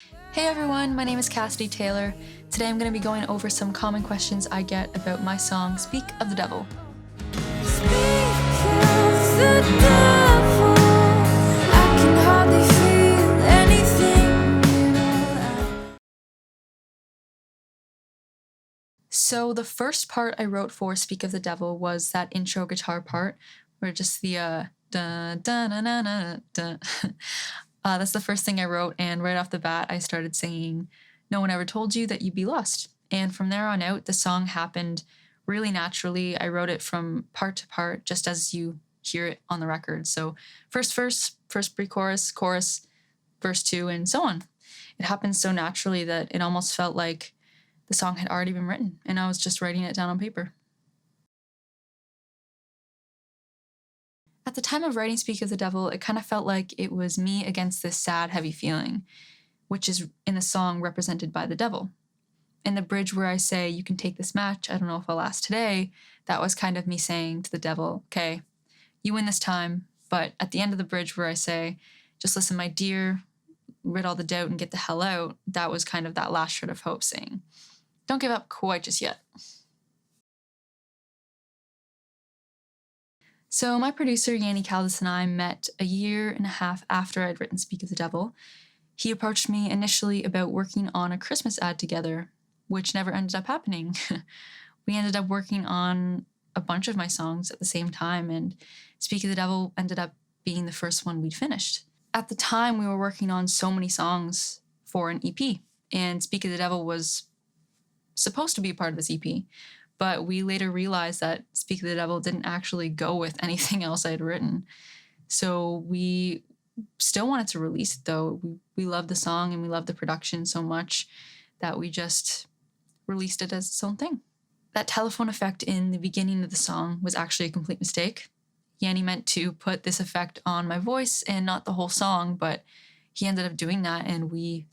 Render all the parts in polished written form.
Hey everyone, my name is Cassidy Taylor. Today I'm going to be going over some common questions I get about my song Speak of the Devil. So the first part I wrote for Speak of the Devil was that intro guitar part, where just the dun dun dun dun dun. Dun. That's the first thing I wrote, and right off the bat I started singing "No One Ever Told You That You'd Be Lost," and from there on out the song happened really naturally. I wrote it from part to part, just as you hear it on the record. So first verse, first pre-chorus, chorus, verse two, and so on. It happened so naturally that it almost felt like the song had already been written, and I was just writing it down on paper. At the time of writing Speak of the Devil, it kind of felt like it was me against this sad, heavy feeling, which is in the song represented by the devil. In the bridge where I say, "You can take this match, I don't know if I'll last today," that was kind of me saying to the devil, "Okay, you win this time." But at the end of the bridge where I say, "Just listen, my dear, rid all the doubt and get the hell out," that was kind of that last shred of hope saying, "Don't give up quite just yet." So my producer, Yanni Caldas, and I met a year and a half after I'd written Speak of the Devil. He approached me initially about working on a Christmas ad together, which never ended up happening. We ended up working on a bunch of my songs at the same time, and Speak of the Devil ended up being the first one we'd finished. At the time, we were working on so many songs for an EP, and Speak of the Devil was supposed to be a part of this EP. But we later realized that Speak of the Devil didn't actually go with anything else I had written. So we still wanted to release it, though. We loved the song and we loved the production so much that we just released it as its own thing. That telephone effect in the beginning of the song was actually a complete mistake. Yanni meant to put this effect on my voice and not the whole song, but he ended up doing that and we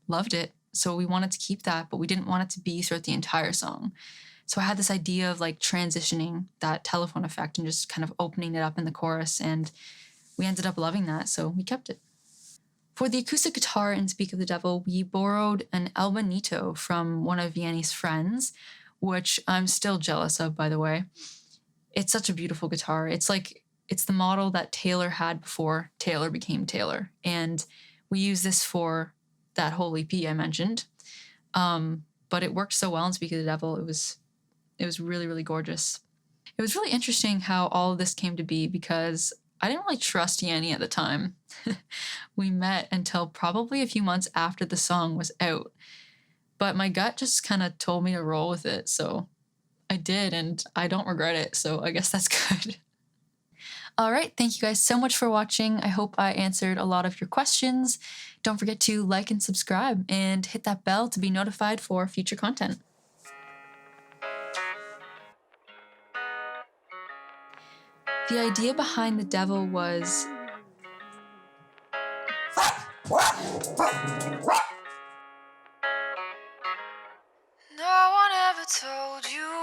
loved it. So we wanted to keep that, but we didn't want it to be throughout the entire song. So I had this idea of like transitioning that telephone effect and just kind of opening it up in the chorus, and we ended up loving that, so we kept it. For the acoustic guitar in Speak of the Devil, we borrowed an El Bonito from one of Yanni's friends, which I'm still jealous of, by the way. It's such a beautiful guitar. It's the model that Taylor had before Taylor became Taylor, and we use this for that whole EP I mentioned. But it worked so well in Speak of the Devil. It was really, really gorgeous. It was really interesting how all of this came to be because I didn't really trust Yanni at the time. We met until probably a few months after the song was out. But my gut just kind of told me to roll with it, so I did, and I don't regret it, so I guess that's good. All right, thank you guys so much for watching. I hope I answered a lot of your questions. Don't forget to like and subscribe and hit that bell to be notified for future content. The idea behind the devil was No one ever told you